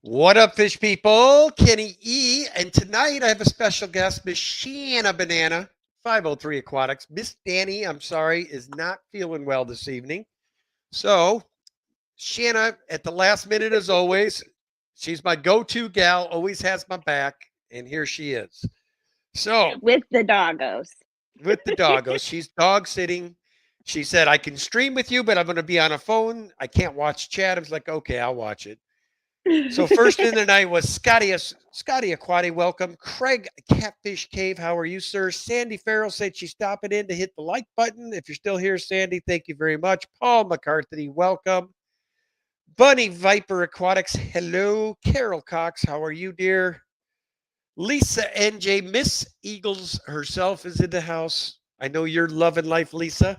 What up, fish people? Kenny E. And tonight I have a special guest, Miss Shanna Banana, 503 Aquatics. Miss Danny, I'm sorry, is not feeling well this evening. So, Shanna, at the last minute, as always, she's my go to gal, always has my back. And here she is. So, with the doggos. with the doggos, she's dog sitting. She said, I can stream with you, but I'm going to be on a phone. I can't watch chat. I was like, okay, I'll watch it. So first in the night was Scotty Aquati, welcome. Craig Catfish Cave, how are you, sir? Sandy Farrell said she's stopping in to hit the like button. If you're still here, Sandy, thank you very much. Paul McCarthy, welcome. Bunny Viper Aquatics, hello. Carol Cox, how are you, dear? Lisa NJ, Miss Eagles herself is in the house. I know you're loving life, Lisa.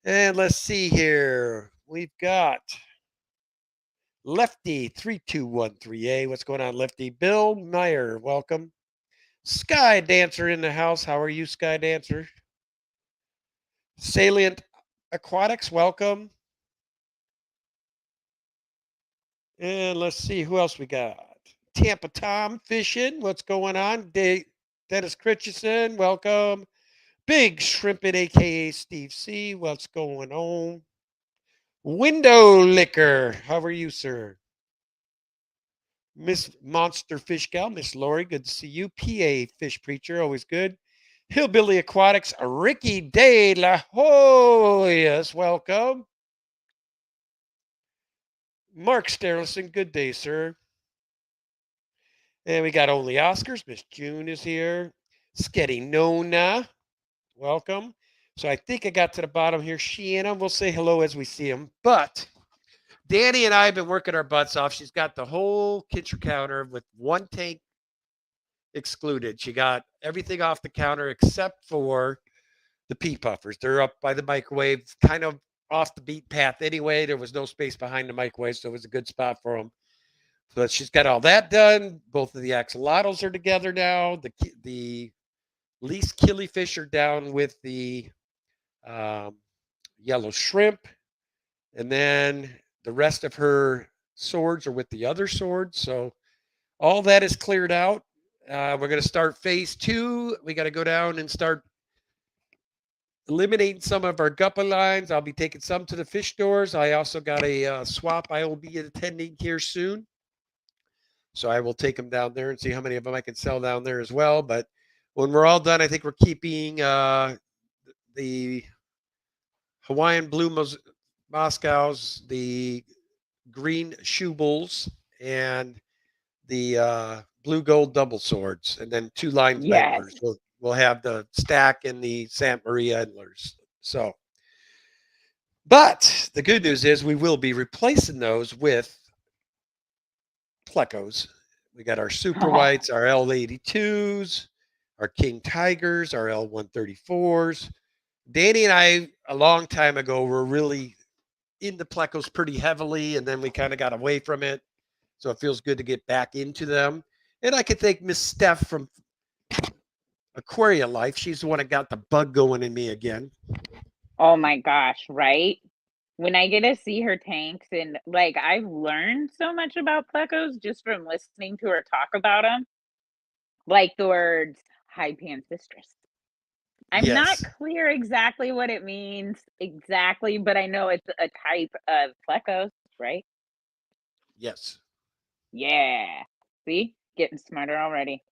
And let's see here. We've got Lefty 3213A. What's going on, Lefty? Bill Meyer, welcome. Sky Dancer in the house. How are you, Sky Dancer? Salient Aquatics, welcome. And let's see who else we got. Tampa Tom Fishing. What's going on? Dennis Christensen, welcome. Big Shrimpin, aka Steve C. What's going on? Window Liquor. How are you, sir? Miss Monster Fish Gal, Miss Lori, good to see you. PA Fish Preacher, always good. Hillbilly Aquatics, Ricky De La Hoyas, welcome. Mark Sterlison, good day, sir. And we got Only Oscars, Miss June is here. Sketty Nona, welcome. So I think I got to the bottom here. Sheena, we'll say hello as we see him. But Danny and I have been working our butts off. She's got the whole kitchen counter with one tank excluded. She got everything off the counter except for the pea puffers. They're up by the microwave, kind of off the beat path anyway. There was no space behind the microwave, so it was a good spot for them. But she's got all that done. Both of the axolotls are together now. The least killifish are down with the um, yellow shrimp, and then the rest of her swords are with the other swords. So all that is cleared out. We're going to start phase two. We got to go down and start eliminating some of our guppa lines. I'll be taking some to the fish stores. I also got a swap I will be attending here soon. So I will take them down there and see how many of them I can sell down there as well. But when we're all done, I think we're keeping the Hawaiian blue Moscows, the green shoe bulls, and the blue gold double swords, and then two lines of Yes. endlers. We'll have the stack and the Santa Maria endlers. So, but the good news is we will be replacing those with plecos. We got our super Oh, whites, our L82s, our King Tigers, our L134s. Danny and I, a long time ago, were really into plecos pretty heavily, and then we kind of got away from it. So it feels good to get back into them. And I could thank Miss Steph from Aquaria Life. She's the one that got the bug going in me again. oh my gosh, right? When I get to see her tanks and like I've learned so much about plecos just from listening to her talk about them, like the words high panfistrous. I'm not Yes. clear exactly what it means exactly, but I know it's a type of plecos, right? Yes. Yeah. See? Getting smarter already.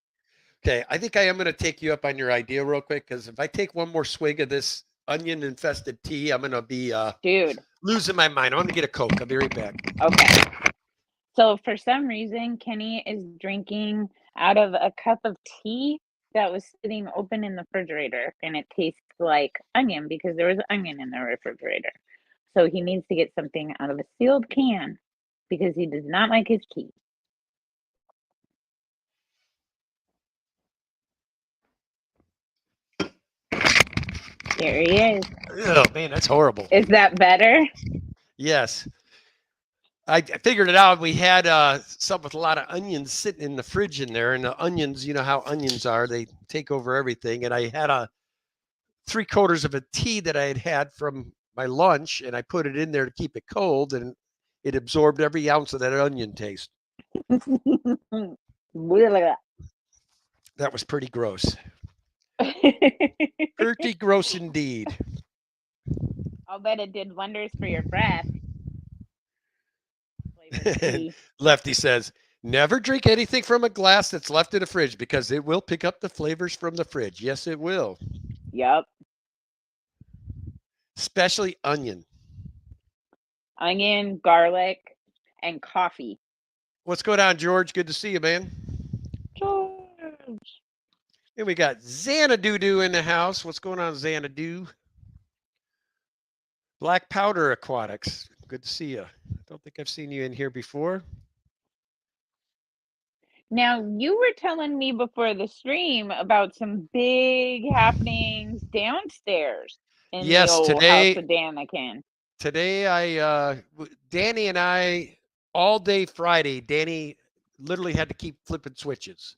Okay. I think I am going to take you up on your idea real quick because if I take one more swig of this onion infested tea, I'm going to be Dude, losing my mind. I'm going to get a Coke. I'll be right back. okay. So for some reason, Kenny is drinking out of a cup of tea that was sitting open in the refrigerator, and it tastes like onion because there was onion in the refrigerator. So he needs to get something out of a sealed can because he does not like his tea. Here he is. Oh, man, that's horrible. Is that better? Yes. I figured it out. We had some with a lot of onions sitting in the fridge in there, and the onions, you know how onions are, they take over everything. And I had a 3/4 of a tea that I had from my lunch, and I put it in there to keep it cold, and it absorbed every ounce of that onion taste. That was pretty gross. Pretty gross indeed. I'll bet it did wonders for your breath. Flavored tea. Lefty says, never drink anything from a glass that's left in the fridge because it will pick up the flavors from the fridge. Yes, it will. Yep. Especially onion. Onion, garlic, and coffee. What's going on, George? Good to see you, man. George. And we got Xanadu in the house. What's going on, Xanadu? Black Powder Aquatics. Good to see you. I don't think I've seen you in here before. Now, you were telling me before the stream about some big happenings downstairs in the old house of Danikin. Today, Danny and I, all day Friday, Danny literally had to keep flipping switches.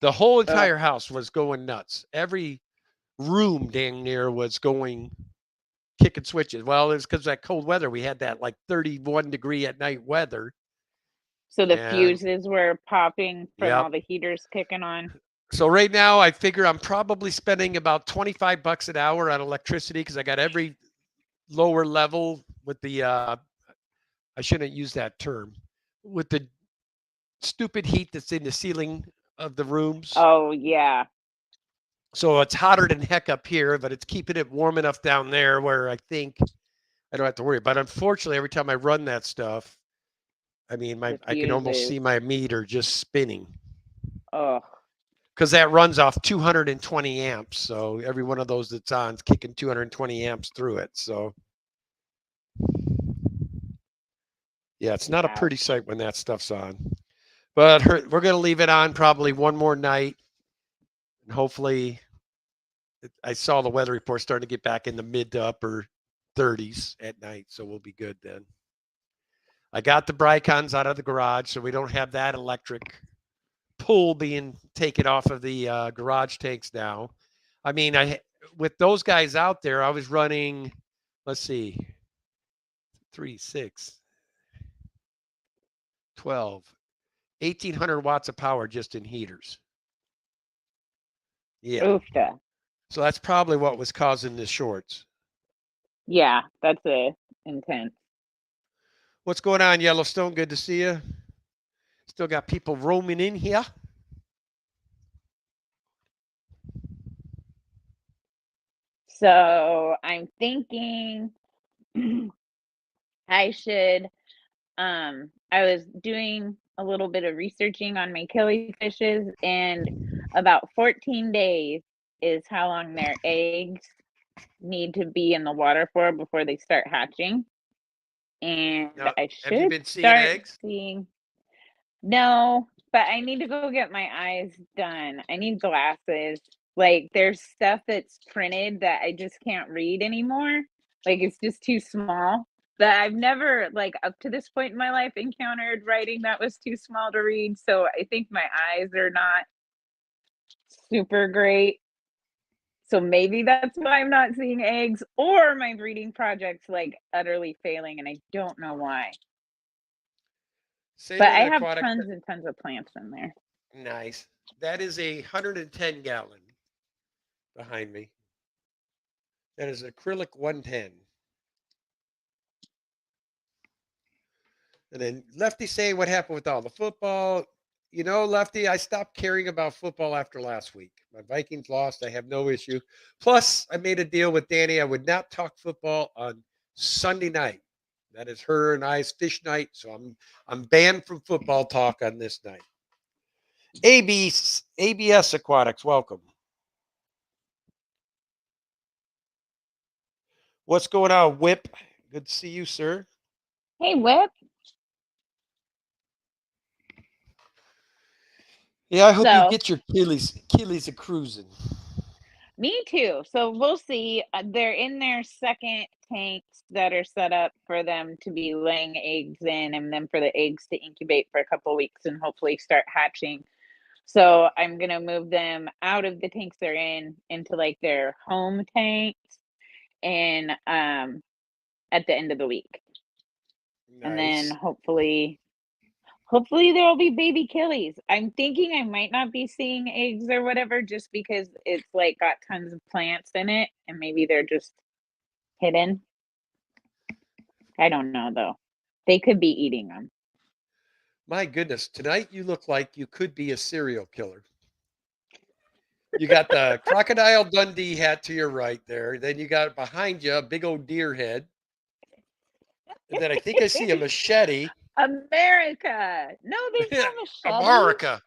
The whole entire house was going nuts. Every room dang near was going kicking switches. Well, it's because of that cold weather. We had that like 31 degree at night weather. So the fuses were popping from all the heaters kicking on. So right now, I figure I'm probably spending about $25 an hour on electricity because I got every lower level with the I shouldn't use that term, with the stupid heat that's in the ceiling of the rooms. Oh yeah. So it's hotter than heck up here, but it's keeping it warm enough down there where I think I don't have to worry. But unfortunately, every time I run that stuff, I mean, I can almost see my meter just spinning. Oh. Because that runs off 220 amps. So every one of those that's on is kicking 220 amps through it. So yeah, it's not a pretty sight when that stuff's on. But we're going to leave it on probably one more night. And hopefully, I saw the weather report starting to get back in the mid to upper 30s at night. So we'll be good then. I got the Bricons out of the garage, so we don't have that electric pull being taken off of the garage tanks now. I mean, with those guys out there, I was running, let's see, 3, 6, 12, 1,800 watts of power just in heaters. Yeah. Oofta. So that's probably what was causing the shorts. Yeah, that's intense. What's going on, Yellowstone? Good to see you. Still got people roaming in here. So I'm thinking I should I was doing a little bit of researching on my killifishes, and about 14 days is how long their eggs need to be in the water for before they start hatching. And Now, I should have you been seeing start eggs? seeing. No, but I need to go get my eyes done. I need glasses. Like there's stuff that's printed that I just can't read anymore. Like it's just too small. But I've never, like up to this point in my life, encountered writing that was too small to read. So I think my eyes are not super great. So maybe that's why I'm not seeing eggs, or my breeding project's like utterly failing and I don't know why. But I have tons and tons of plants in there. Nice. That is a 110 gallon behind me. That is acrylic 110. And then Lefty saying what happened with all the football. You know, Lefty, I stopped caring about football after last week. My Vikings lost. I have no issue. Plus, I made a deal with Danny. I would not talk football on Sunday night. That is her and I's fish night. So I'm banned from football talk on this night. ABS Aquatics, welcome. What's going on, Whip? Good to see you, sir. Hey, Whip. Yeah, I hope you get your Achilles a cruising. Me too. So we'll see. They're in their second tanks that are set up for them to be laying eggs in, and then for the eggs to incubate for a couple of weeks and hopefully start hatching. So I'm going to move them out of the tanks they're in into like their home tanks and at the end of the week. Nice. And then hopefully Hopefully there will be baby killies. I'm thinking I might not be seeing eggs or whatever just because it's like got tons of plants in it and maybe they're just hidden. I don't know though. They could be eating them. My goodness, tonight you look like you could be a serial killer. You got the Crocodile Dundee hat to your right there. Then you got behind you a big old deer head. And then I think I see a machete. America. No, there's no machete. America.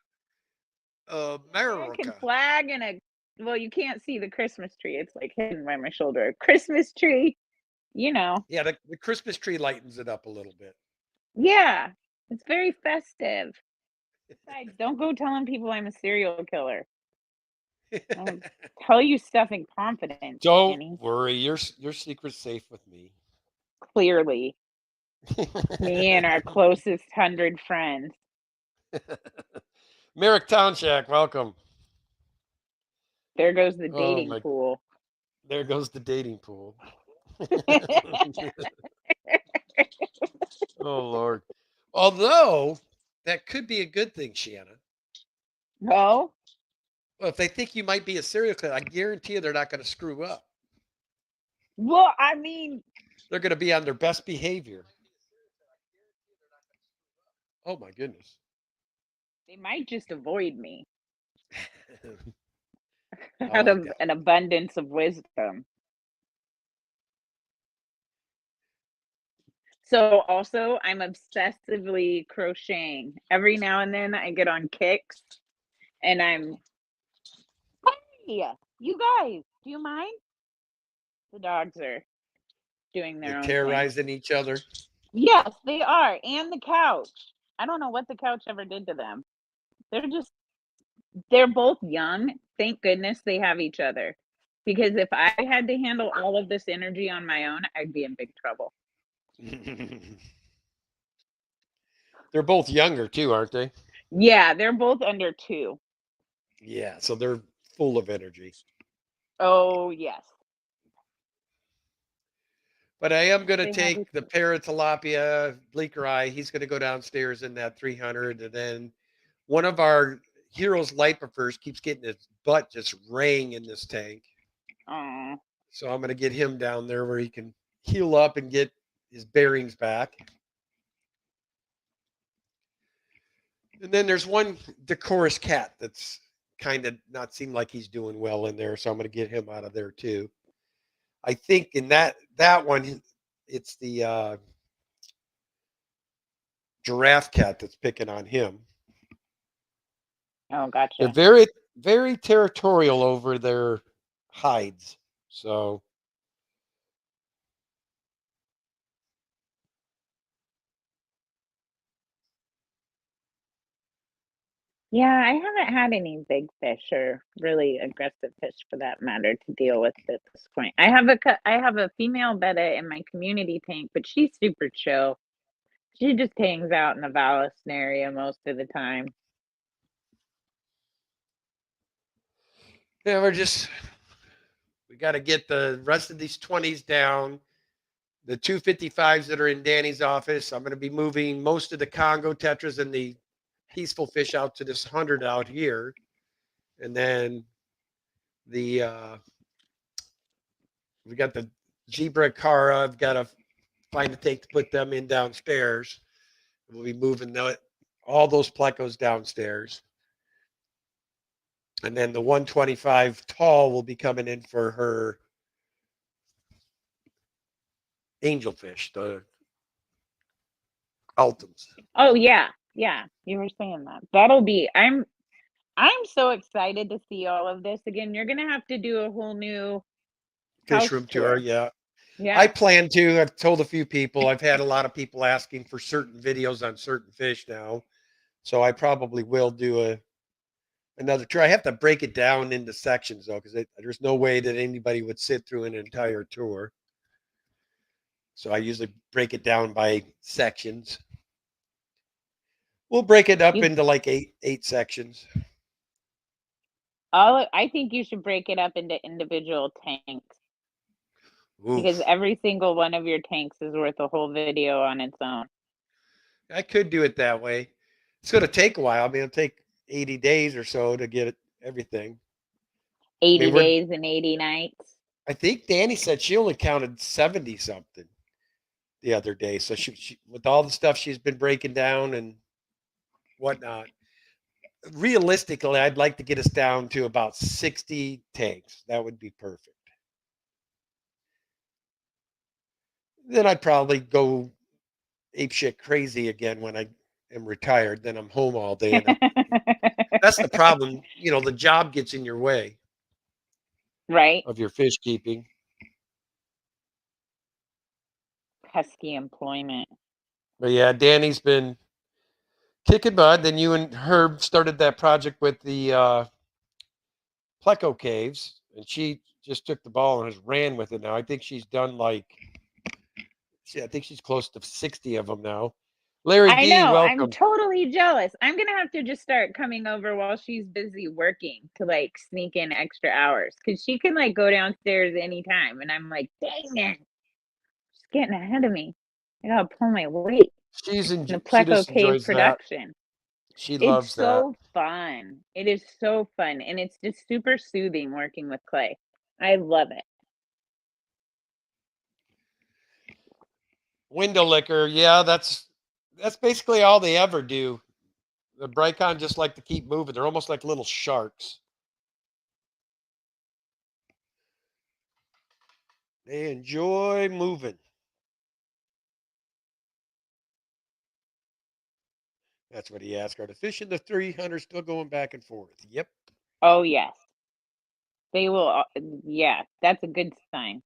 American America. flag and a well, you can't see the Christmas tree. It's like hidden by my shoulder. Christmas tree, you know. Yeah, the Christmas tree lightens it up a little bit. Yeah. It's very festive. Besides, don't go telling people I'm a serial killer. I'll tell you stuff in confidence, Don't Kenny. worry, your secret's safe with me. Clearly. Me and our closest 100 friends. Merrick Townshak, welcome. There goes the Oh dating my, pool. there goes the dating pool. Oh Lord. Although that could be a good thing, Shannon. No? Well, if they think you might be a serial killer, I guarantee you they're not going to screw up. Well, I mean, They're going to be on their best behavior. Oh my goodness. they might just avoid me Oh, out of yeah. an abundance of wisdom. So also, I'm obsessively crocheting. Every now and then I get on kicks and I'm, hey, you guys, do you mind? The dogs are doing They're their own thing. terrorizing each other. Yes, they are. And the couch. I don't know what the couch ever did to them. They're both young. Thank goodness they have each other. Because if I had to handle all of this energy on my own, I'd be in big trouble. They're both younger too, aren't they? Yeah, they're both under 2. Yeah, so they're full of energy. Oh, yes. But I am going to They have take the Paratilapia bleaker eye. He's going to go downstairs in that 300. And then one of our heroes lipifers keeps getting his butt just raying in this tank. Oh. So I'm going to get him down there where he can heal up and get his bearings back. And then there's one decorous cat that's kind of not seem like he's doing well in there. So I'm going to get him out of there too. I think in that one, it's the giraffe cat that's picking on him. Oh, gotcha. They're very, very territorial over their hides. So Yeah, I haven't had any big fish or really aggressive fish for that matter to deal with at this point. I have a female betta in my community tank, but she's super chill. She just hangs out in the Valliston area most of the time. yeah, we got to get the rest of these 20s down. The 255s that are in Danny's office. I'm going to be moving most of the Congo tetras and the peaceful fish out to this 100 out here. And then we got the zebra cara. I've got to find a tank to put them in downstairs. We'll be moving all those plecos downstairs. And then the 125 tall will be coming in for her angelfish, the Ultims. Oh yeah, yeah. You were saying that. I'm so excited to see all of this again. You're gonna have to do a whole new Fish room tour. Yeah. Yeah. I plan to. I've told a few people. I've had a lot of people asking for certain videos on certain fish now. So I probably will do another tour. I have to break it down into sections though, because there's no way that anybody would sit through an entire tour. So I usually break it down by sections. We'll break it up into like eight sections. I think you should break it up into individual tanks. Oof. Because every single one of your tanks is worth a whole video on its own. I could do it that way. It's going to take a while. I mean, it'll take 80 days or so to get everything. 80 we're days and 80 nights. I think Danny said she only counted 70 something the other day. So she with all the stuff she's been breaking down and whatnot, realistically, I'd like to get us down to about 60 tanks. That would be perfect. Then I'd probably go apeshit crazy again when I am retired. Then I'm home all day. And that's the problem. You know, the job gets in your way Right? of your fish keeping. Pesky employment. But yeah, Danny's been kicking butt. Then you and Herb started that project with the Pleco caves, and she just took the ball and has ran with it now. I think she's done I think she's close to 60 of them now. Larry I D, know. I'm welcome. totally jealous. I'm gonna have to just start coming over while she's busy working to like sneak in extra hours because she can like go downstairs anytime, and I'm like, dang it, she's getting ahead of me. I gotta pull my weight in the She Pleco just Cave enjoys that. production. She It's loves that. so fun. It is so fun, and it's just super soothing working with clay. I love it. Window liquor, yeah, that's basically all they ever do. The Brycon just like to keep moving. They're almost like little sharks. They enjoy moving. That's what he asked. Are the fish in the 300 still going back and forth? Yep. Oh yes, they will. Yeah, that's a good sign.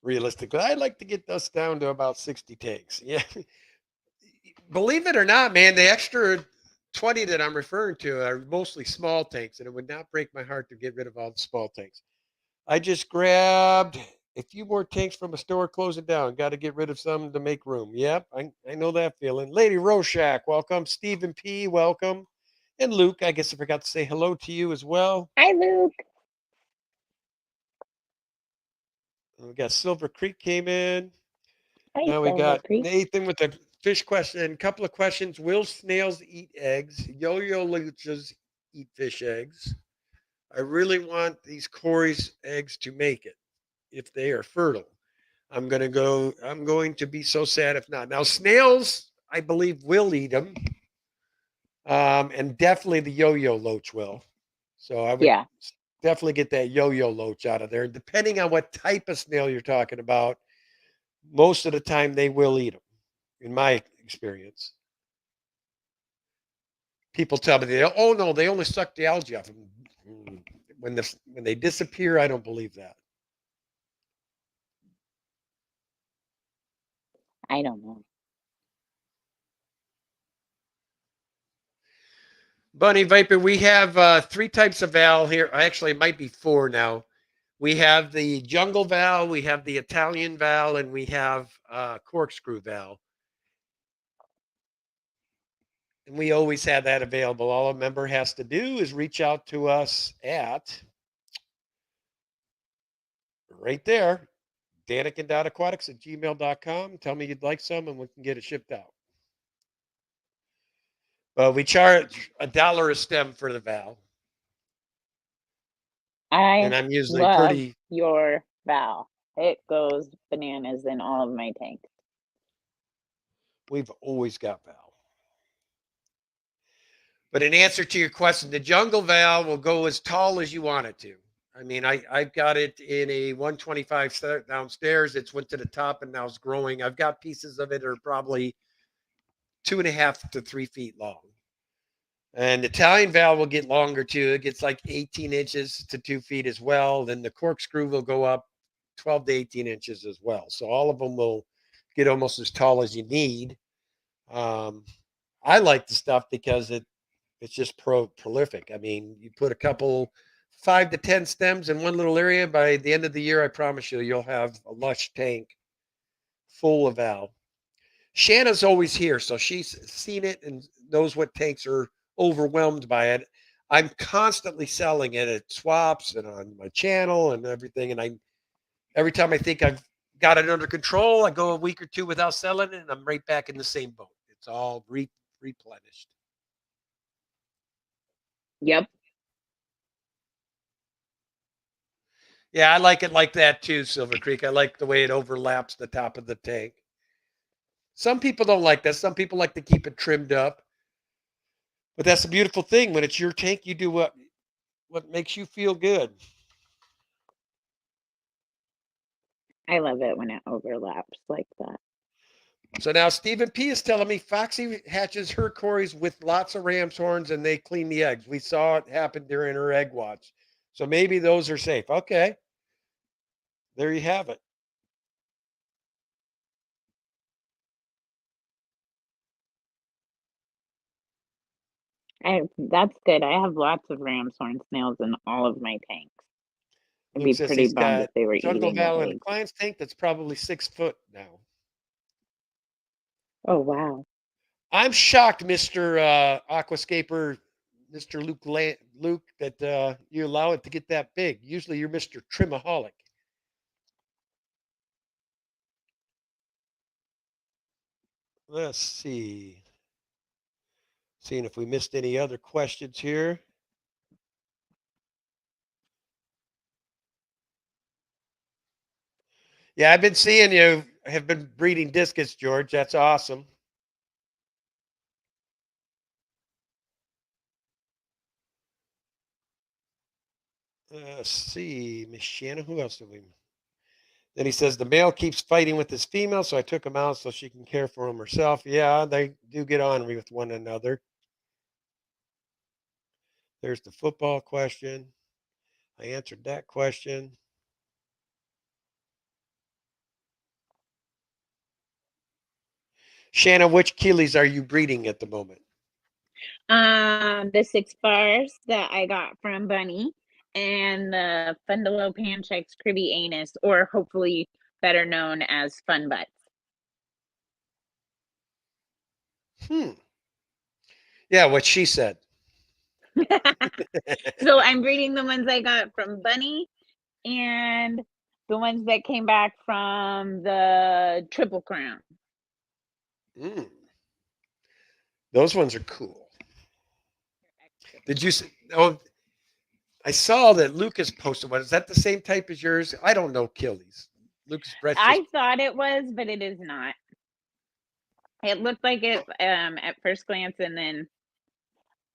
Realistically, I'd like to get us down to about 60 tanks. Yeah. Believe it or not, man, the extra 20 that I'm referring to are mostly small tanks, and it would not break my heart to get rid of all the small tanks. I just grabbed a few more tanks from a store closing down. Got to get rid of some to make room. Yep, I know that feeling. Lady Roshak, welcome. Stephen P, welcome. And Luke, I guess I forgot to say hello to you as well. Hi, Luke. We got Silver Creek came in. Hi, Now we Silver got Creek. Nathan with a fish question. A couple of questions. Will snails eat eggs? Yo-yo luchas eat fish eggs. I really want these Corey's eggs to make it if they are fertile. I'm going to be so sad if not. Now snails, I believe, will eat them. And definitely the yo-yo loach will. So I would Yeah, definitely get that yo-yo loach out of there. Depending on what type of snail you're talking about, most of the time they will eat them, in my experience. People tell me oh no, they only suck the algae off them. When they disappear, I don't believe that. I don't know. Bunny Viper, we have three types of valve here. Actually, it might be four now. We have the jungle valve, we have the Italian valve, and we have corkscrew valve. And we always have that available. All a member has to do is reach out to us at right there, daniken.aquatics@gmail.com. Tell me you'd like some and we can get it shipped out. But we charge $1 a stem for the valve. And I I'm usually love pretty, your Val. It goes bananas in all of my tanks. we've always got valve. But in answer to your question, the jungle valve will go as tall as you want it to. I mean, I've got it in a 125 downstairs. It's went to the top and now it's growing. I've got pieces of it that are probably 2.5 to 3 feet long. And the Italian valve will get longer too. It gets like 18 inches to 2 feet as well. Then the corkscrew will go up 12 to 18 inches as well. So all of them will get almost as tall as you need. I like the stuff because it's just prolific. I mean, you put a couple 5 to 10 stems in one little area. By the end of the year, I promise you, you'll have a lush tank full of valve. Shanna's always here, so she's seen it and knows what tanks are overwhelmed by it. I'm constantly selling it at swaps and on my channel and everything. And every time I think I've got it under control. I go a week or two without selling it, and I'm right back in the same boat. It's all replenished. Yep. Yeah, I like it like that too, Silver Creek. I like the way it overlaps the top of the tank. Some people don't like that. Some people like to keep it trimmed up. But that's the beautiful thing. When it's your tank, you do what makes you feel good. I love it when it overlaps like that. So now Stephen P is telling me Foxy hatches her Corys with lots of ram's horns and they clean the eggs. We saw it happen during her egg watch. So maybe those are safe. Okay. There you have it. That's good. I have lots of ram's horn snails in all of my tanks. I'd Luke be says pretty he's bummed got if they were Jungle eating the Val in a eggs. client's tank that's probably 6 foot now. Oh wow. I'm shocked, Mr. Aquascaper, Mr. Luke, that you allow it to get that big. Usually you're Mr. Trimaholic. Let's see. Seeing if we missed any other questions here. Yeah, I've been seeing you have been breeding discus, George. That's awesome. Let's see, Miss Shannon. Who else do we? Then he says the male keeps fighting with his female, so I took him out so she can care for him herself. Yeah, they do get on with one another. There's the football question. I answered that question. Shannon, which Keeleys are you breeding at the moment? The 6 bars that I got from Bunny and the Fundalo Panchix Cribby Anus, or hopefully better known as Fun Butts. Yeah, what she said. So I'm breeding the ones I got from Bunny and the ones that came back from the Triple Crown. Those ones are cool. Did you see? Oh, I saw that Lucas posted one. Is that the same type as yours? I don't know Killies. Lucas Brett. I thought it was, but it is not. It looked like it at first glance, and then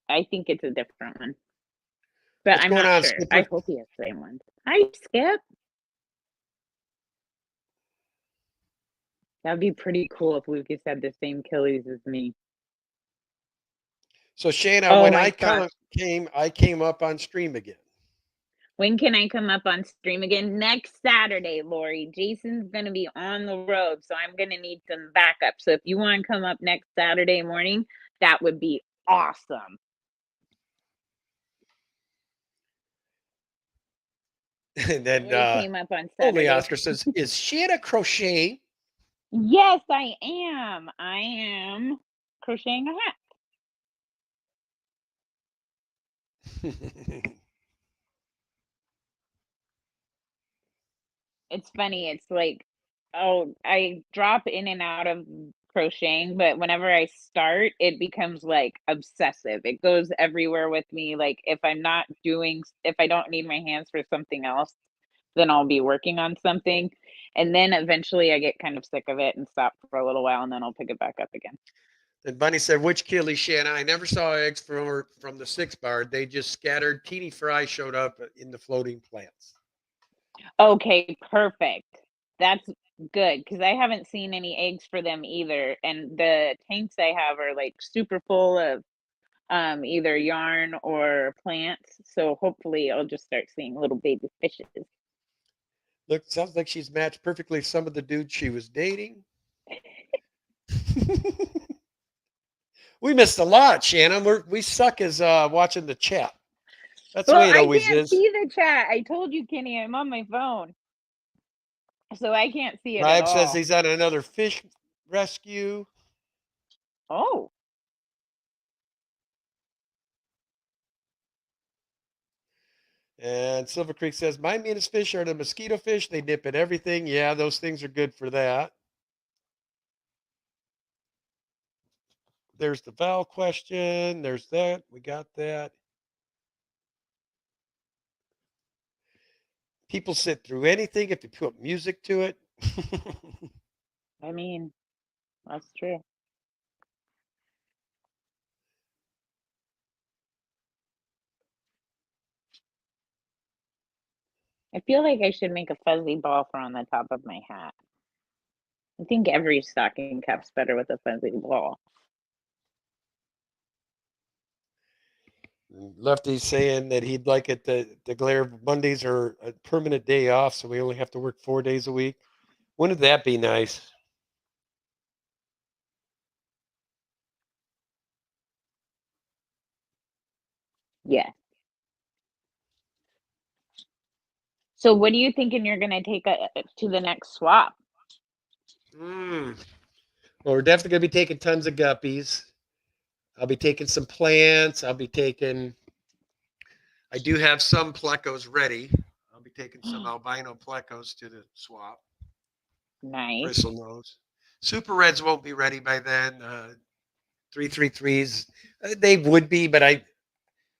I think it's a different one. But What's I'm going not on, sure. Skipper? I hope he has the same ones. Hi, Skip. That'd be pretty cool if Lucas had the same Killies as me. So Shayna, Oh when my I gosh. came up on stream again. When can I come up on stream again? Next Saturday, Lori. Jason's going to be on the road, so I'm going to need some backup. So if you want to come up next Saturday morning, that would be awesome. And then Lori came up on only Saturday. Oscar says, "Is Shanna crocheting?" Yes, I am. I am crocheting a hat. It's funny. It's like, oh, I drop in and out of crocheting, but whenever I start, it becomes like obsessive. It goes everywhere with me. Like if if I don't need my hands for something else, then I'll be working on something. And then eventually I get kind of sick of it and stop for a little while and then I'll pick it back up again. And Bunny said, "Which Killy, Shanna? I never saw eggs from the 6 bar. They just scattered. Teeny Fry showed up in the floating plants." Okay, perfect. That's good because I haven't seen any eggs for them either. And the tanks I have are like super full of either yarn or plants. So hopefully I'll just start seeing little baby fishes. Look, sounds like she's matched perfectly some of the dudes she was dating. We missed a lot, Shannon. We suck as watching the chat. That's the Well, way it I always can't is. see the chat. I told you, Kenny, I'm on my phone. So I can't see it at Vibe says all. he's at another fish rescue. Oh. And Silver Creek says, my meanest fish are the mosquito fish. They nip at everything. Yeah, those things are good for that. There's the Val question. There's that. We got that. People sit through anything if you put music to it. I mean, that's true. I feel like I should make a fuzzy ball for on the top of my hat. I think every stocking cap's better with a fuzzy ball. Lefty's saying that he'd like it to declare Mondays are a permanent day off, so we only have to work 4 days a week. Wouldn't that be nice? Yeah. So what are you thinking you're gonna take to the next swap? Well, we're definitely going to be taking tons of guppies. I'll be taking some plants. I do have some plecos ready. I'll be taking some albino plecos to the swap. Nice. Bristle nose. Super Reds won't be ready by then. 333s, they would be, but I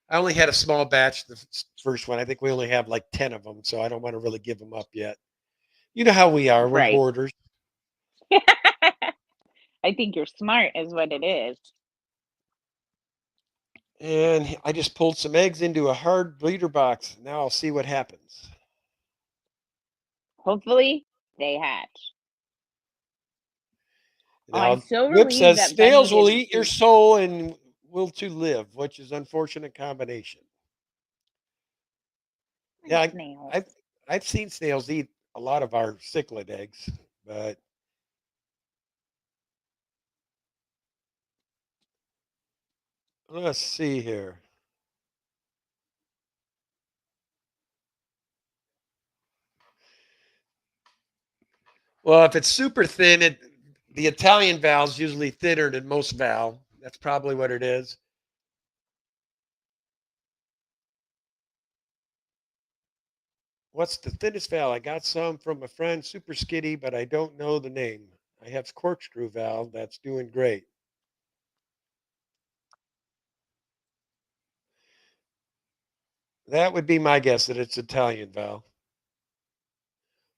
only had a small batch the first one. I think we only have like 10 of them, so I don't want to really give them up yet. You know how we are. We're Right. hoarders. I think you're smart is what it is. And I just pulled some eggs into a hard breeder box. Now I'll see what happens. Hopefully they hatch. Now, I'm so Whip relieved says that snails Bunny will is eat your soul and will to live, which is unfortunate combination. Yeah, snails. I've seen snails eat a lot of our cichlid eggs, but let's see here. Well, if it's super thin, the Italian valve's usually thinner than most valve. That's probably what it is. What's the thinnest valve? I got some from a friend, super skitty, but I don't know the name. I have corkscrew valve that's doing great. That would be my guess that it's Italian valve.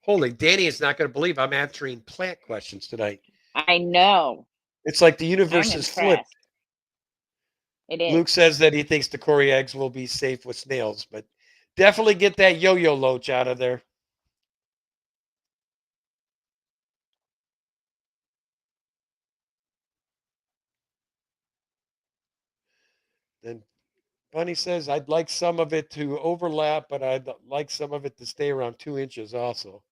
Holy, Danny is not going to believe I'm answering plant questions tonight. I know. It's like the I'm universe is flipped. impressed. It is. Luke says that he thinks the Cory eggs will be safe with snails, but definitely get that yo-yo loach out of there. Then Bunny says, I'd like some of it to overlap, but I'd like some of it to stay around 2 inches also.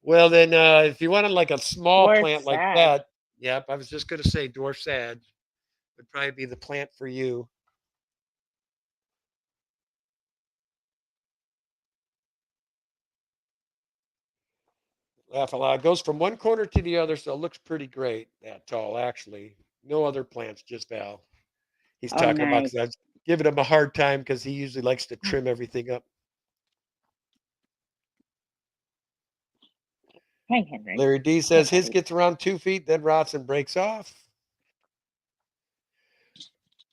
Well, then if you wanted like a small Dwarf plant like sad. that, yep, I was just going to say dwarf sad would probably be the plant for you. Laugh a lot. Goes from one corner to the other, so it looks pretty great. That tall, actually. No other plants, just Val. He's Oh, talking about nice. because I was giving him a hard time because he usually likes to trim everything up. Hi, Henry. Larry D says Hey, his buddy. gets around 2 feet, then rots and breaks off.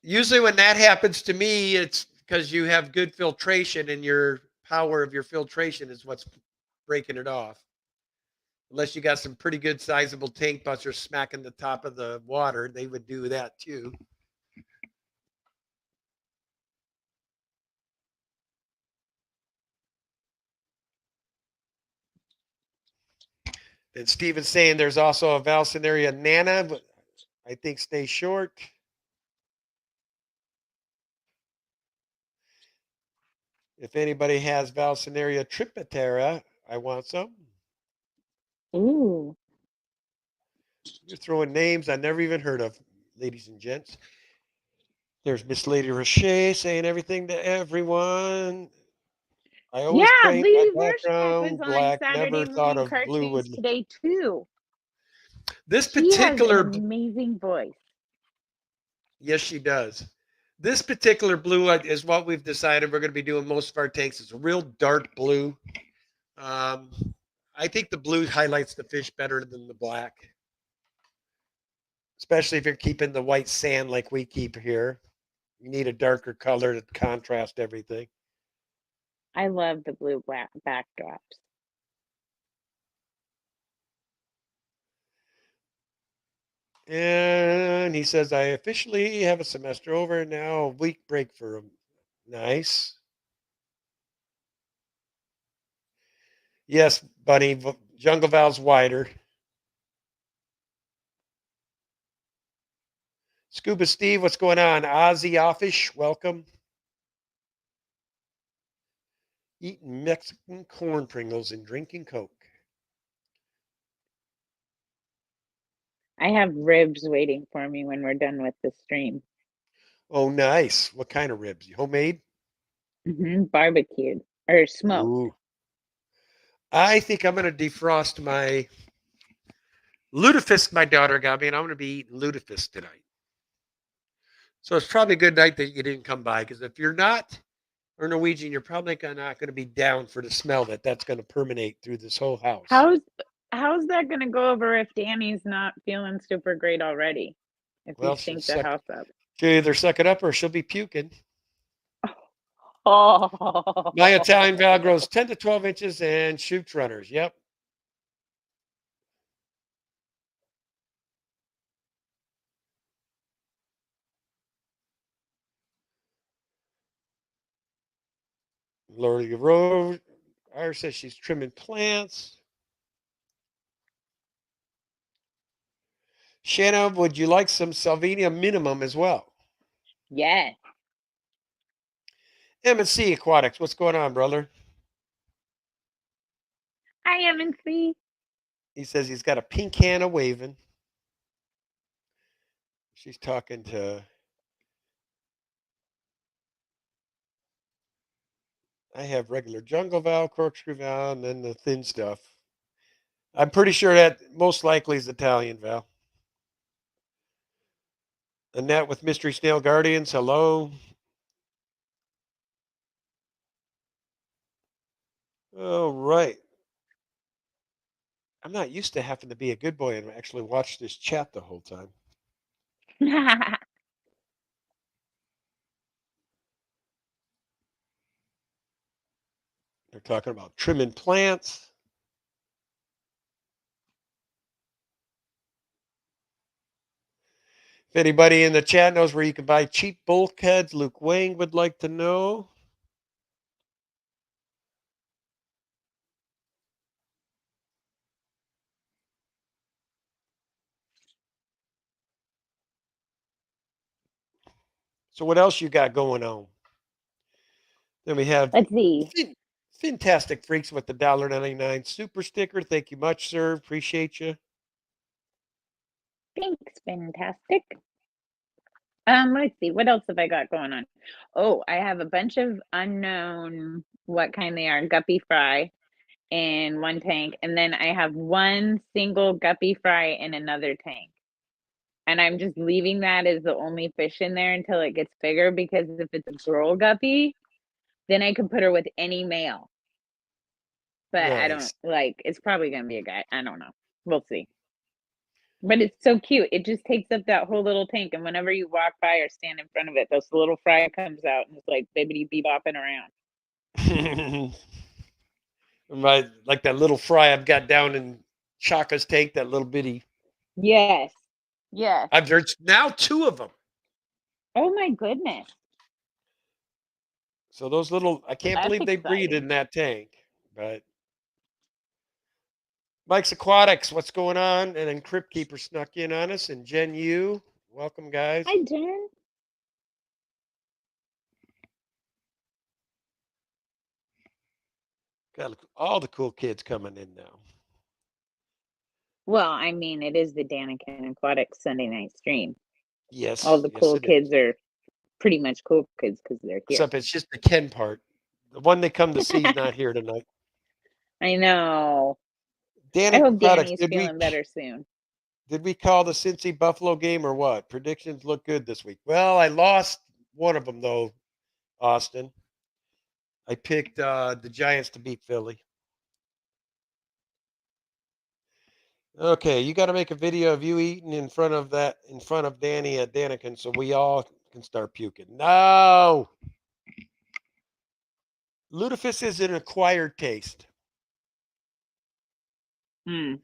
Usually, when that happens to me, it's because you have good filtration and your power of your filtration is what's breaking it off. Unless you got some pretty good sizable tank busters smacking the top of the water, they would do that too. And Steven's saying there's also a Valsinaria nana, but I think stay short. If anybody has Valsinaria tripitera, I want some. Ooh. You're throwing names I never even heard of, ladies and gents. There's Miss Lady Roche saying everything to everyone. I always Yeah, paint my Lady Worship background is on black. Saturday Never thought morning of blue cartoons would. today too. This She has an particular, amazing voice. yes, she does. This particular blue is what we've decided we're going to be doing most of our tanks. It's a real dark blue. I think the blue highlights the fish better than the black, especially if you're keeping the white sand like we keep here. You need a darker color to contrast everything. I love the blue black backdrops. And he says, I officially have a semester over now, a week break for him. Nice. Yes, buddy. Jungle Val's wider. Scuba Steve, what's going on? Ozzy Offish, welcome. Eating Mexican corn Pringles and drinking Coke. I have ribs waiting for me when we're done with the stream. Oh, nice. What kind of ribs? Homemade? Barbecued or smoked. Ooh. I think I'm going to defrost my lutefisk my daughter got me, and I'm going to be eating lutefisk tonight. So it's probably a good night that you didn't come by, because if you're not or Norwegian, you're probably not going to be down for the smell that's going to permeate through this whole house. How's that going to go over if Danny's not feeling super great already? If Well, you stink the house up. She'll either suck it up or she'll be puking. Oh. My Italian Val grows 10 to 12 inches and shoots runners. Yep. Lori Road. Ira says she's trimming plants. Shanna, would you like some Salvinia minimum as well? Yes. M&C Aquatics, what's going on, brother? Hi, M&C. He says he's got a pink Hannah waving. She's talking to... I have regular jungle Val, corkscrew Val, and then the thin stuff. I'm pretty sure that most likely is Italian Val. Annette with Mystery Snail Guardians, hello. All right. I'm not used to having to be a good boy and actually watch this chat the whole time. They're talking about trimming plants. If anybody in the chat knows where you can buy cheap bulkheads, Luke Wang would like to know. So what else you got going on? Then we have, let's see, Fantastic Freaks with the $1.99 super sticker. Thank you much, sir. Appreciate you. Thanks, fantastic. Let's see, what else have I got going on? Oh, I have a bunch of unknown what kind they are guppy fry in one tank, and then I have one single guppy fry in another tank. And I'm just leaving that as the only fish in there until it gets bigger, because if it's a girl guppy, then I could put her with any male. But I don't it's probably gonna be a guy. I don't know. We'll see. But it's so cute. It just takes up that whole little tank, and whenever you walk by or stand in front of it, this little fry comes out and it's like bibbity bebopping around. Right, like that little fry I've got down in Chaka's tank, that little bitty. Yes. Yes. There's now 2 of them. Oh my goodness. So those little, I can't believe they breed in that tank, but Mike's Aquatics, what's going on? And then Crypt Keeper snuck in on us, and Jen Yu, welcome guys. Hi, Jen. Got all the cool kids coming in now. Well, I mean, it is the Daniken Aquatics Sunday night stream. Yes. All the cool kids are pretty much cool kids because they're here. Except it's just the Ken part. The one they come to see is not here tonight. I know. Danny, I hope Danny's feeling better soon. Did we call the Cincy Buffalo game or what? Predictions look good this week. Well, I lost one of them though, Austin. I picked the Giants to beat Philly. Okay, you got to make a video of you eating in front of Danny at Daniken so we all can start puking. No, Lutefisk is an acquired taste. Hmm.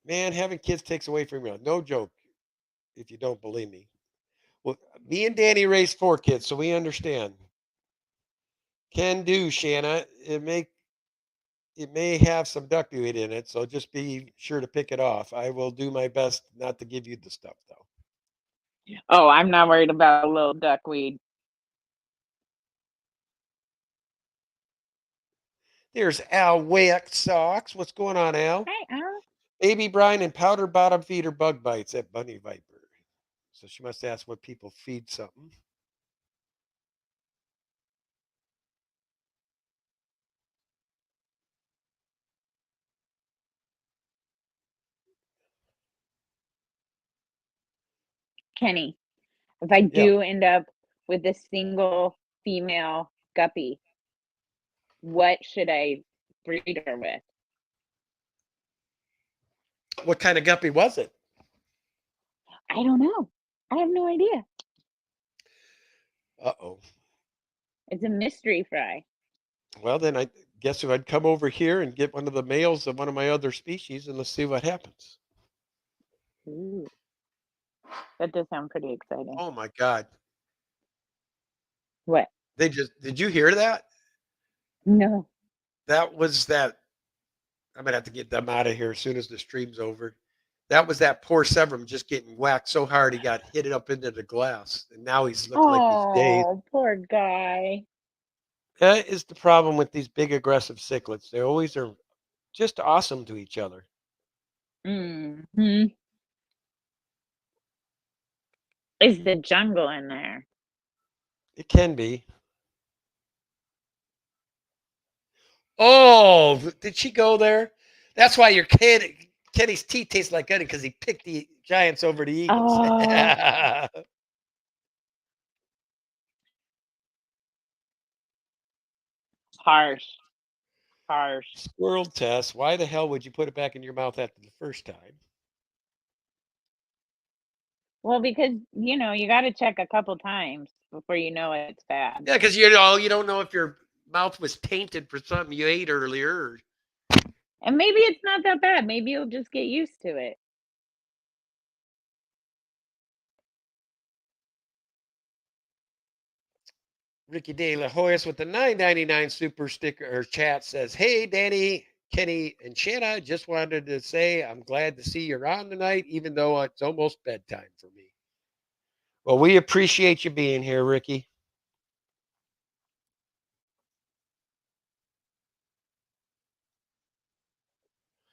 Man, having kids takes away from you. No joke, if you don't believe me. Well, me and Danny raised 4 kids, so we understand. Can do, Shanna. It may have some duckweed in it, so just be sure to pick it off. I will do my best not to give you the stuff though. Oh, I'm not worried about a little duckweed. There's Al Wack Socks. What's going on, Al? Hi, Al. Baby Brian and powder bottom feeder bug bites at Bunny Viper. So she must ask what people feed something. Kenny, if I Yeah. do end up with a single female guppy, what should I breed her with? What kind of guppy was it? I don't know. I have no idea. Uh-oh. It's a mystery fry. Well, then I guess if I'd come over here and get one of the males of one of my other species and let's see what happens. Ooh, that does sound pretty exciting. Oh my God. What? Did you hear that? No. That was that. I'm gonna have to get them out of here as soon as the stream's over. That was that poor Severum just getting whacked so hard he got hit up into the glass, and now he's looking like he's dazed. Oh, poor guy. That is the problem with these big aggressive cichlids. They always are just awesome to each other. Hmm. Is the jungle in there? It can be. Oh, did she go there? That's why your Kenny's teeth taste like onion because he picked the Giants over the Eagles. Oh, harsh. Harsh. Squirrel test. Why the hell would you put it back in your mouth after the first time? Well, because you got to check a couple times before you know it's bad. Yeah, because you don't know if your mouth was tainted for something you ate earlier. And maybe it's not that bad. Maybe you'll just get used to it. Ricky De La Hoyas with the $9.99 super sticker or chat says, "Hey, Danny, Kenny, and Shanna, just wanted to say I'm glad to see you're on tonight, even though it's almost bedtime for me." Well, we appreciate you being here, Ricky.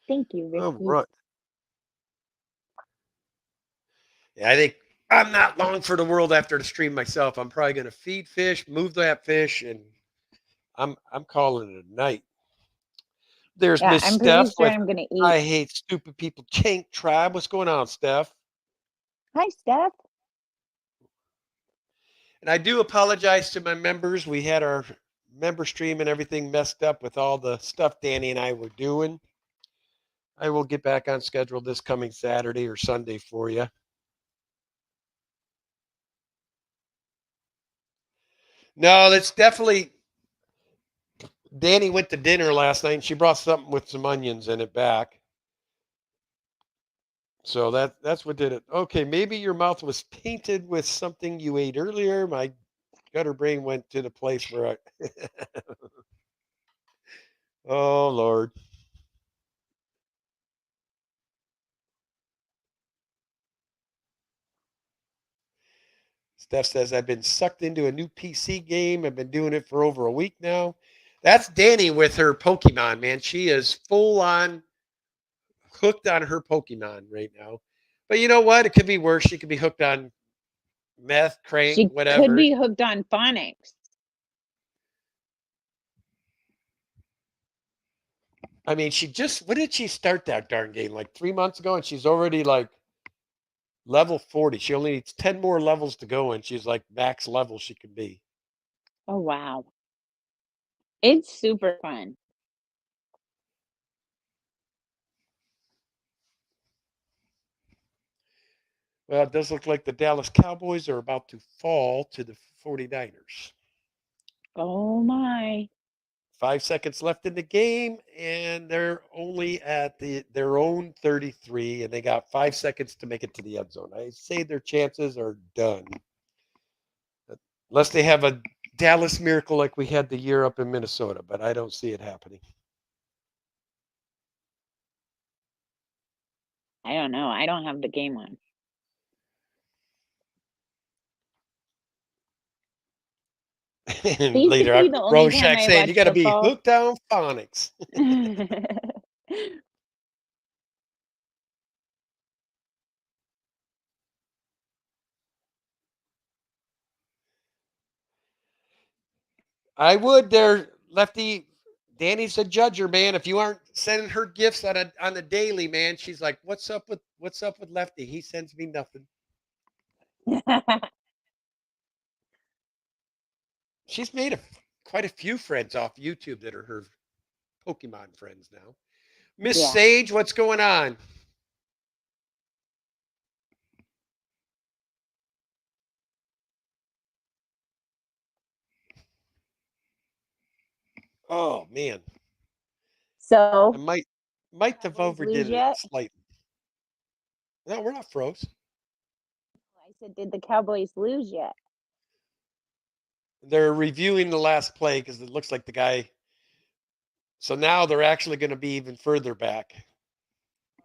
Thank you, All Ricky. right. Yeah, I think I'm not long for the world after the stream myself. I'm probably going to feed fish, move that fish, and I'm calling it a night. There's Yeah, Miss I'm pretty Steph sure with I'm going to eat. I hate stupid people. Tank Tribe. What's going on, Steph? Hi, Steph. And I do apologize to my members. We had our member stream and everything messed up with all the stuff Danny and I were doing. I will get back on schedule this coming Saturday or Sunday for you. No, that's definitely. Danny went to dinner last night and she brought something with some onions in it back. So that's what did it. Okay, maybe your mouth was tainted with something you ate earlier. My gutter brain went to the place where I. Oh Lord. Steph says I've been sucked into a new PC game. I've been doing it for over a week now. That's Danny with her Pokemon, man. She is full on hooked on her Pokemon right now. But you know what? It could be worse. She could be hooked on meth, crank, She could whatever. be hooked on phonics. I mean, she just, when did she start that darn game? Like 3 months ago, and she's already like Level 40. She only needs 10 more levels to go, and she's like max level she could be. Oh, wow. It's super fun. Well, it does look like the Dallas Cowboys are about to fall to the 49ers. Oh my. 5 seconds left in the game, and they're only at their own 33, and they got 5 seconds to make it to the end zone. I say their chances are done, unless they have a Dallas miracle like we had the year up in Minnesota, but I don't see it happening. I don't know. I don't have the game on. And later, Basically, the only time Rorschach I saying, "You watch got to be football. hooked on phonics." I would. There, Lefty. Danny's a judger, man. If you aren't sending her gifts on a daily, man, she's like, "What's up with Lefty? He sends me nothing." She's made quite a few friends off YouTube that are her Pokemon friends now. Miss Yeah. Sage, what's going on? Oh man, I So, might have Cowboys lose overdid it yet? slightly. No, we're not froze. I said, did the Cowboys lose yet? They're reviewing the last play because it looks like the guy. So now they're actually going to be even further back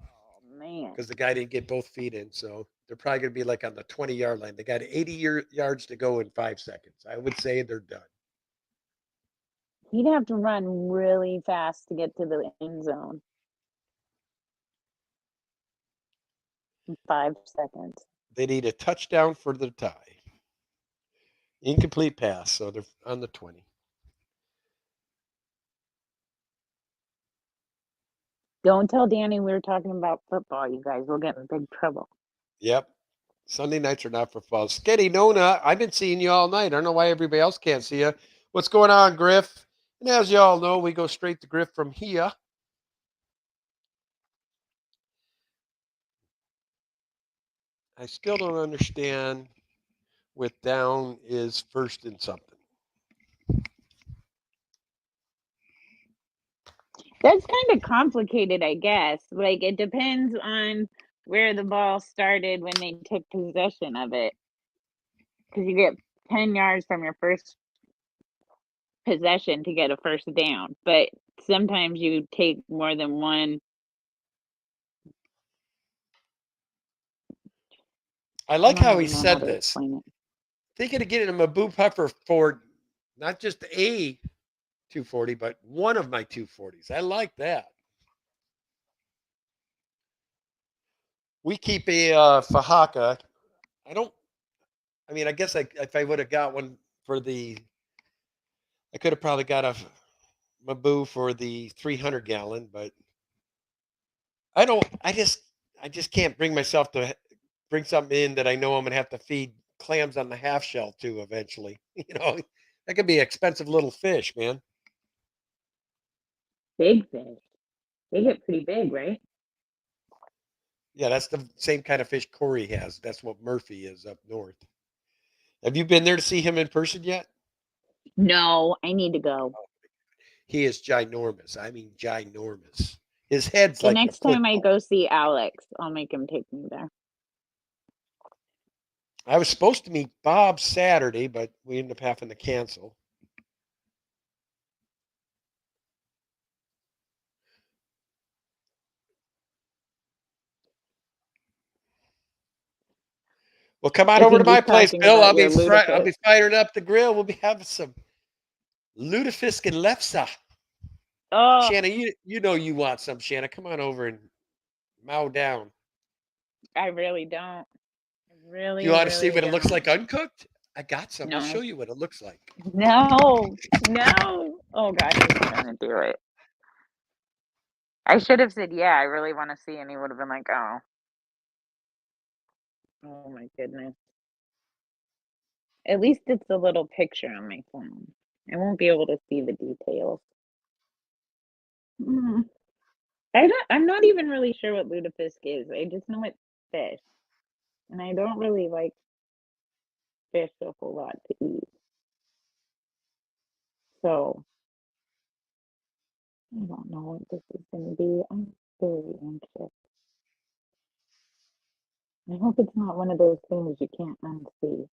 Oh man. because the guy didn't get both feet in. So they're probably going to be like on the 20-yard line. They got 80 yards to go in 5 seconds. I would say they're done. He'd have to run really fast to get to the end zone. In 5 seconds. They need a touchdown for the tie. Incomplete pass. So they're on the 20. Don't tell Danny we were talking about football, you guys. We'll get in big trouble. Yep. Sunday nights are not for fun. Sketty Nona, I've been seeing you all night. I don't know why everybody else can't see you. What's going on, Griff? And as you all know, we go straight to Griff from here. I still don't understand with down is first in something. That's kind of complicated, I guess. Like, it depends on where the ball started when they took possession of it. Because you get 10 yards from your first possession to get a first down. But sometimes you take more than one. I I like don't how he even know how said to this. explain it. Thinking of getting him a Boo Puffer for not just a 240, but one of my 240s. I like that. We keep a Fahaka. I guess if I would have got one for I could have probably got a Maboo for the 300 gallon, but I don't. I just can't bring myself to bring something in that I know I'm gonna have to feed clams on the half shell to eventually. That could be an expensive little fish, man. Big fish. They get pretty big, right? Yeah, that's the same kind of fish Corey has. That's what Murphy is up north. Have you been there to see him in person yet? No, I need to go. He is ginormous. I mean, ginormous. His head's The like a next time I football. go see Alex, I'll make him take me there. I was supposed to meet Bob Saturday, but we ended up having to cancel. Well, come on I over to think my he's place, talking Bill. about I'll your I'll ludicrous. be firing up the grill. We'll be having some lutefisk and lefse. Oh, Shanna, you know you want some, Shanna. Come on over and mow down. I really don't. I Do you really, want to see really what it looks don't. like uncooked? I got some. I'll show No. you what it looks like. No. No. Oh gosh, he's gonna do it. I should have said, yeah, I really want to see, and he would have been like, oh. Oh my goodness. At least it's a little picture on my phone. I won't be able to see the details. Mm. I'm not even really sure what lutefisk is. I just know it's fish, and I don't really like fish a whole lot to eat. So I don't know what this is going to be. I'm very anxious. I hope it's not one of those things you can't unsee.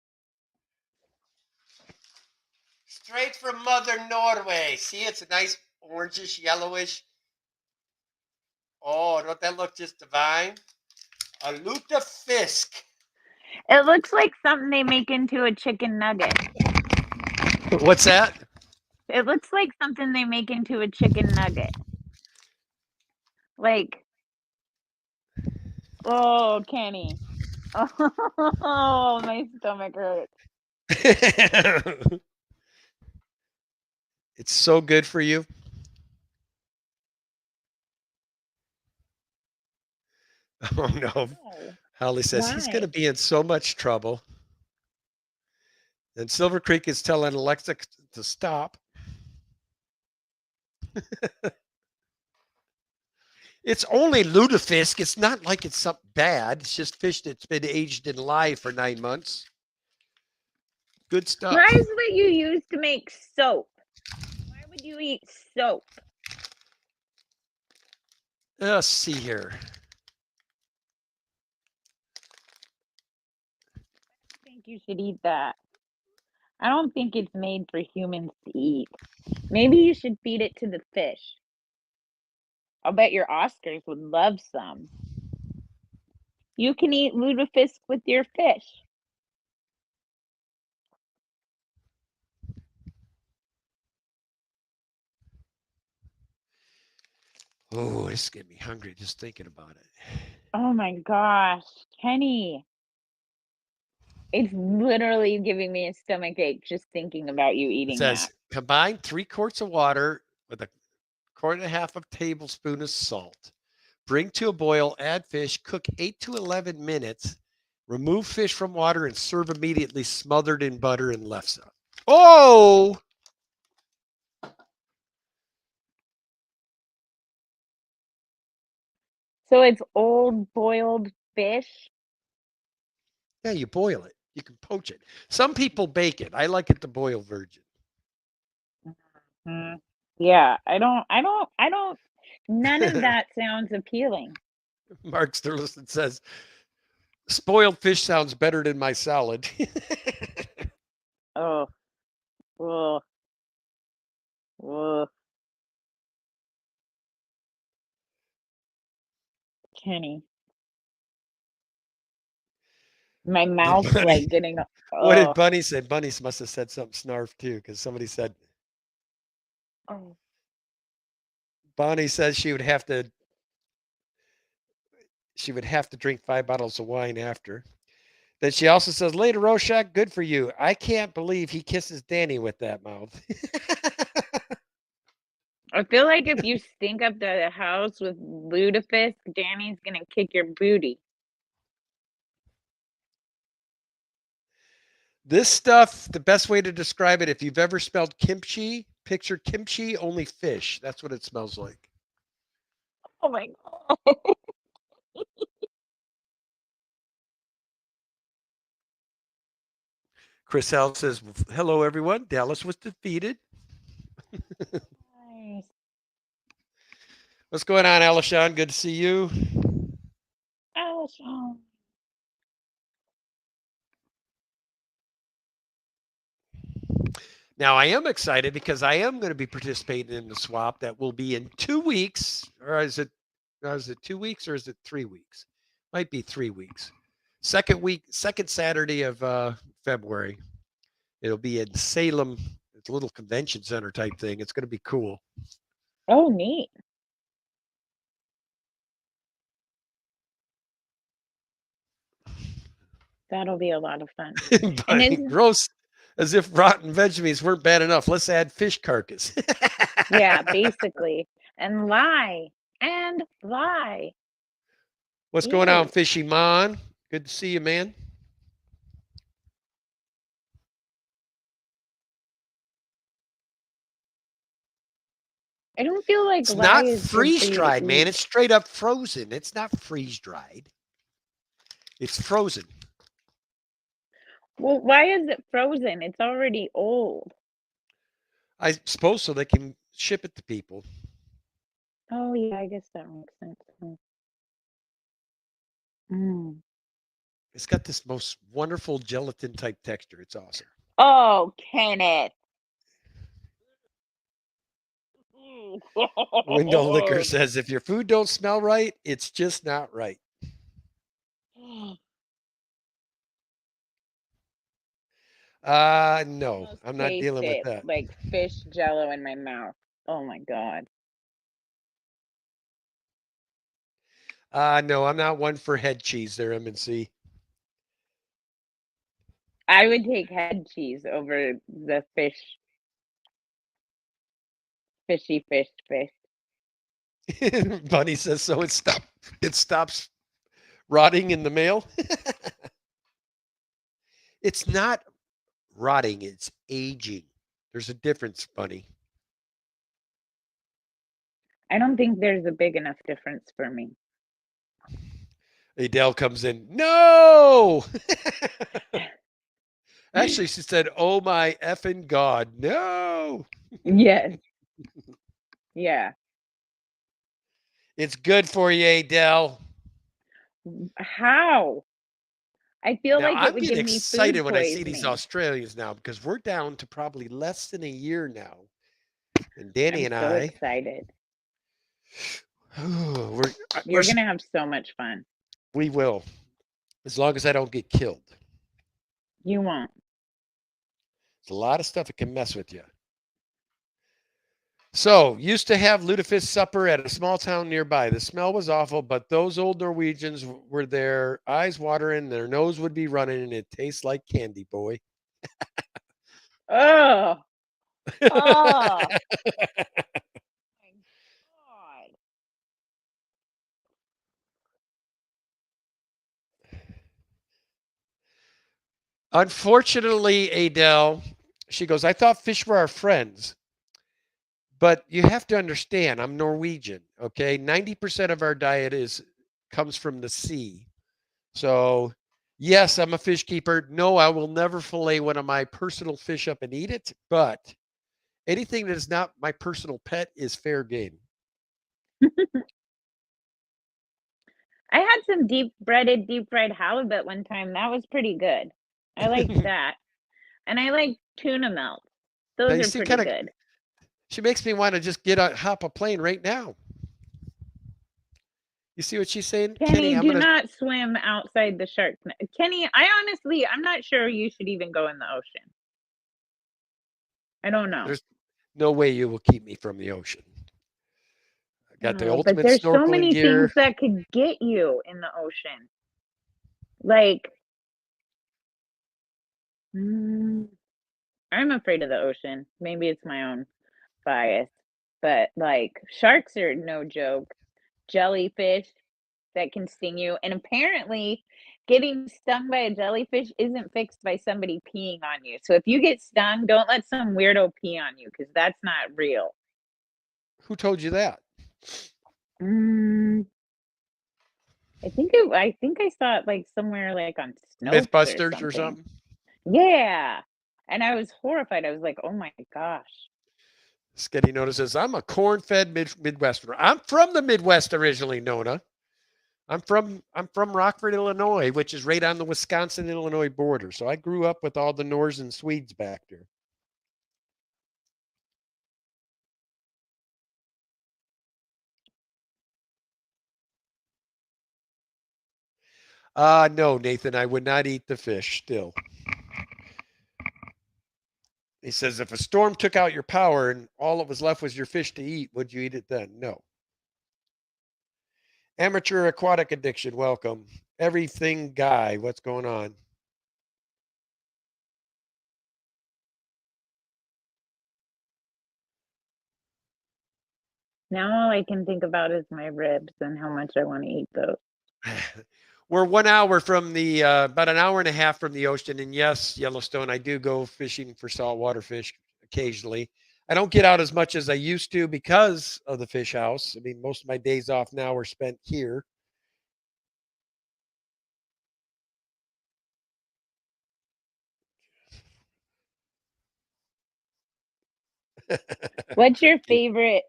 Straight from Mother Norway. See, it's a nice orangish, yellowish. Oh, don't that look just divine? A lutefisk. It looks like something they make into a chicken nugget. What's that? It looks like something they make into a chicken nugget. Like, oh, Kenny. Oh, my stomach hurts. It's so good for you. Oh no. Oh, Holly says he's going to why? be in so much trouble. And Silver Creek is telling Alexa to stop. It's only lutefisk. It's not like it's something bad. It's just fish that's been aged in lye for 9 months. Good stuff. Rice what you use to make soap. Why would you eat soap? Let's see here. I think you should eat that. I don't think it's made for humans to eat. Maybe you should feed it to the fish. I'll bet your Oscars would love some. You can eat lutefisk with your fish. Oh, it's getting me hungry just thinking about it. Oh my gosh, Kenny. It's literally giving me a stomach ache just thinking about you It eating says that. combine 3 quarts of water with a quart and a half of tablespoon of salt. Bring to a boil, add fish, cook 8 to 11 minutes. Remove fish from water and serve immediately, smothered in butter and lefse. Oh! So it's old boiled fish. Yeah, you boil it. You can poach it. Some people bake it. I like it to boil virgin. Mm, yeah, I don't, none of that sounds appealing. Mark Sturluson says, spoiled fish sounds better than my salad. Oh, oh, oh, Kenny. My Did mouth's Bunny, like getting, what did oh, Bunny say? Bunny must have said something snarf too, because somebody said, oh. Bonnie says she would have to drink 5 bottles of wine after. Then she also says, later, Rorschach, good for you. I can't believe he kisses Danny with that mouth. I feel like if you stink up the house with lutefisk, Danny's gonna kick your booty. This stuff, the best way to describe it, if you've ever smelled kimchi, picture kimchi, only fish. That's what it smells like. Oh my god. Chris L says, hello, everyone. Dallas was defeated. Nice. What's going on, Alishon? Good to see you. Alishon. Now, I am excited because I am going to be participating in the swap that will be in 2 weeks. Or is it 2 weeks or is it 3 weeks? Might be 3 weeks. Second Saturday of February. It'll be in Salem. It's a little convention center type thing. It's going to be cool. Oh, neat. That'll be a lot of fun. And is Gross, as if rotten veggies weren't bad enough. Let's add fish carcass. yeah, basically. And lie. And lie. What's going on, Ew. Fishy Mon? Good to see you, man. I don't feel like It's rye not is good for freeze you to dried, man. eat. It's straight up frozen. It's not freeze dried. It's frozen. Well, why is it frozen? It's already old. I suppose so they can ship it to people. Oh yeah, I guess that makes sense. Mm. It's got this most wonderful gelatin type texture. It's awesome. Oh, Kenneth. Window Liquor says if your food don't smell right, it's just not right. No, Almost I'm not taste dealing with it that. like fish jello in my mouth. Oh my god. No, I'm not one for head cheese there, MNC. I would take head cheese over the fish. Fishy fish. Bunny says so. It stops rotting in the mail. It's not rotting, it's aging. There's a difference, Bunny. I don't think there's a big enough difference for me. Adele comes in. No. Actually, she said, "Oh my effing god, no!" Yes. Yeah. It's good for you, Adele. How? I feel Now like it I'm would getting give me food excited when I see these poisoning. Australians now because we're down to probably less than a year now, and Danny I'm and so I, excited. we're You're gonna have so much fun. we will, as long as I don't get killed. You won't. There's a lot of stuff that can mess with you. So, used to have lutefisk supper at a small town nearby. The smell was awful, but those old Norwegians were there, eyes watering, their nose would be running, and it tastes like candy, boy. Oh, oh my god. Unfortunately, Adele, she goes, I thought fish were our friends. But you have to understand, I'm Norwegian, okay? 90% of our diet is comes from the sea. So, yes, I'm a fish keeper. No, I will never fillet one of my personal fish up and eat it, but anything that is not my personal pet is fair game. I had some deep fried halibut one time. That was pretty good. I liked that. And I like tuna melt. Now Those you are seem pretty kind of good. she makes me want to just hop a plane right now. You see what she's saying? Kenny, Kenny, I'm do going to not swim outside the shark. Kenny, I'm not sure you should even go in the ocean. I don't know. there's no way you will keep me from the ocean. I got the No, but ultimate there's so snorkeling many things gear. that could get you in the ocean. Like, mm, I'm afraid of the ocean. Maybe it's my own bias, but like sharks are no joke. Jellyfish that can sting you, and apparently getting stung by a jellyfish isn't fixed by somebody peeing on you. So if you get stung, don't let some weirdo pee on you because that's not real. Who told you that? Mm, I think I saw it like somewhere like on Snopes or Mythbusters or something. something? Yeah. And I was horrified. I was like, "Oh my gosh." Sketty notices I'm a corn-fed Midwesterner. I'm from the Midwest originally, Nona. I'm from Rockford, Illinois, which is right on the Wisconsin-Illinois border. So I grew up with all the Norse and Swedes back there. No, Nathan, I would not eat the fish still. He says, if a storm took out your power and all that was left was your fish to eat, would you eat it then? No. Amateur aquatic addiction, welcome. Everything guy, what's going on? Now all I can think about is my ribs and how much I want to eat those. We're 1 hour from the about an hour and a half from the ocean. And yes, Yellowstone, I do go fishing for saltwater fish occasionally. I don't get out as much as I used to because of the fish house. I mean, most of my days off now are spent here. What's your favorite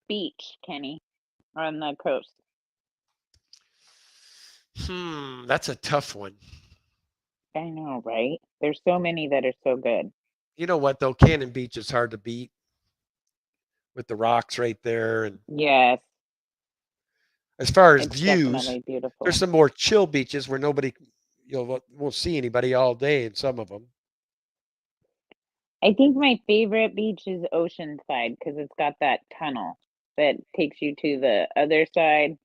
beach, Kenny, on the coast? That's a tough one. I know, right? There's so many that are so good. You know what though? Cannon Beach is hard to beat with the rocks right there. And Yes, as far as it's views, definitely there's beautiful. some more chill beaches where nobody, won't see anybody all day in some of them. I think my favorite beach is Oceanside because it's got that tunnel that takes you to the other side.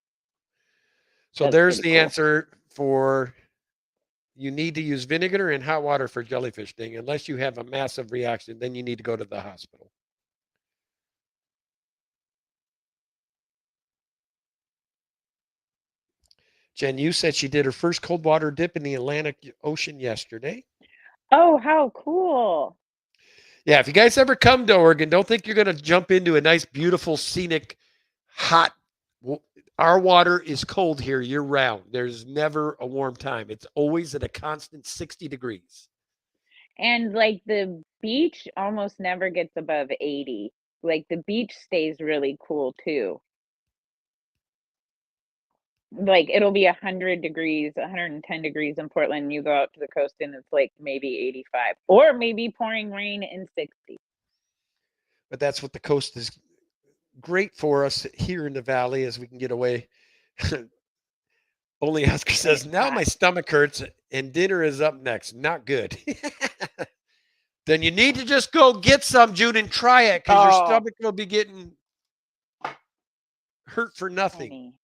So That's there's pretty the cool. answer for you need to use vinegar and hot water for jellyfish sting. Unless you have a massive reaction, then you need to go to the hospital. Jen Yu said she did her first cold water dip in the Atlantic Ocean yesterday. Oh, how cool. Yeah, if you guys ever come to Oregon, don't think you're going to jump into a nice, beautiful, scenic, hot. Our water is cold here year round. There's never a warm time. It's always at a constant 60 degrees. And like the beach almost never gets above 80. Like the beach stays really cool too. Like it'll be 100 degrees, 110 degrees in Portland. You go out to the coast and it's like maybe 85 or maybe pouring rain in 60. But that's what the coast is great for us here in the valley as we can get away. Only Oscar When says, it's now hot. my stomach hurts and dinner is up next. Not good. Then you need to just go get some, Jude, and try it because your Oh, stomach will be getting hurt for nothing. funny.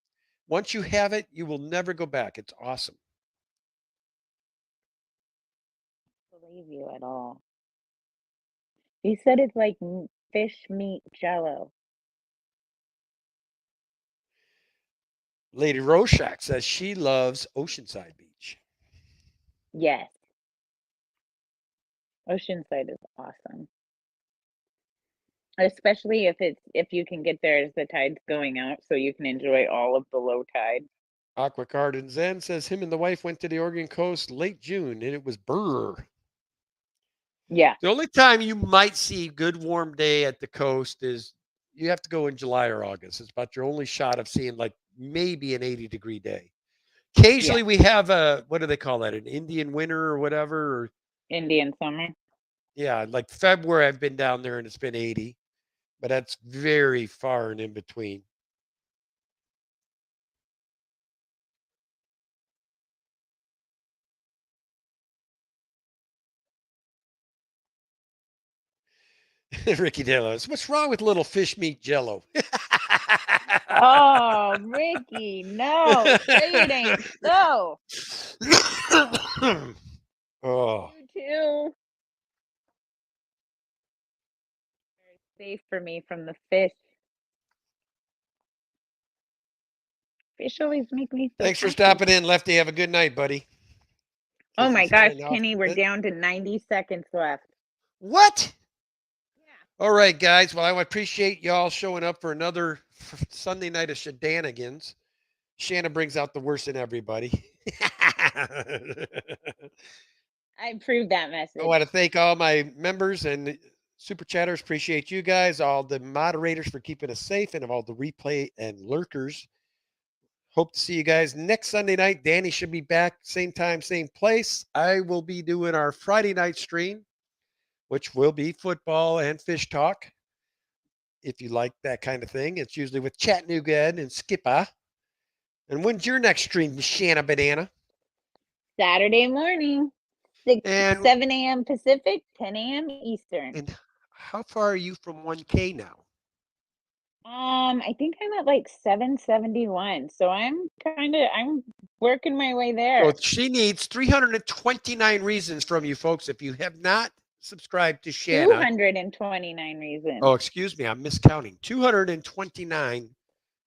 Once you have it, you will never go back. It's awesome. Believe you at all. You said it's like fish meat jello. Lady Rorschach says she loves Oceanside Beach. Yes. Oceanside is awesome. Especially if you can get there as the tide's going out so you can enjoy all of the low tide. Aqua Garden Zen says him and the wife went to the Oregon coast late June and it was brr. Yeah. The only time you might see good warm day at the coast is you have to go in July or August. It's about your only shot of seeing like maybe an 80-degree day. Yeah. Occasionally we have a what do they call that? An Indian winter or whatever. Or Indian summer. yeah, like February I've been down there and it's been 80, but that's very far and in between. Ricky Delos, what's wrong with little fish meat jello? Oh, Ricky, no. Say it ain't so. Oh, You too. Very safe for me from the fish. Fish always make me so thanks for happy. stopping in, Lefty. Have a good night, buddy. Oh Casey my gosh, signing off. Kenny, we're down to 90 seconds left. What? Yeah. All right, guys. Well, I appreciate y'all showing up for another Sunday night of shenanigans. Shanna brings out the worst in everybody. I proved that I message. want to thank all my members and super chatters. Appreciate you guys, all the moderators for keeping us safe, and all the replay and lurkers. Hope to see you guys next Sunday night. Danny should be back, same time, same place. I will be doing our Friday night stream, which will be football and fish talk. If you like that kind of thing, it's usually with Chattanooga Ed and Skipper. And when's your next stream, Shanna Banana? Saturday morning, 6, And 7 a.m. Pacific, 10 a.m. Eastern. and how far are you from 1K now? I think I'm at like 771. So I'm working my way there. So she needs 329 reasons from you folks. If you have not subscribed to Shanna, 229 reasons. oh, excuse me, I'm miscounting. 229.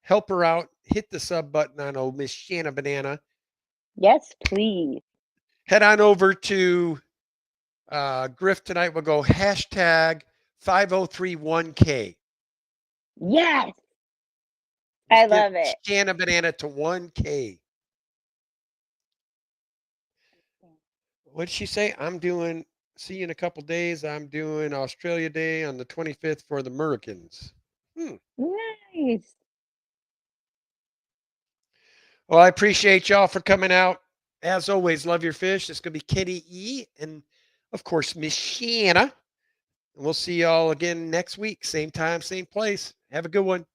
Help her out. Hit the sub button on old Miss Shanna Banana. Yes, please. Head on over to Griff tonight. We'll go hashtag 5031K. Yes, Let's I get love it. Shanna Banana to 1K. What did she say? See you in a couple days. I'm doing Australia Day on the 25th for the Americans. Nice. Well, I appreciate y'all for coming out. As always, love your fish. It's going to be Kenny E. And, of course, Miss Shanna. And we'll see y'all again next week. Same time, same place. Have a good one.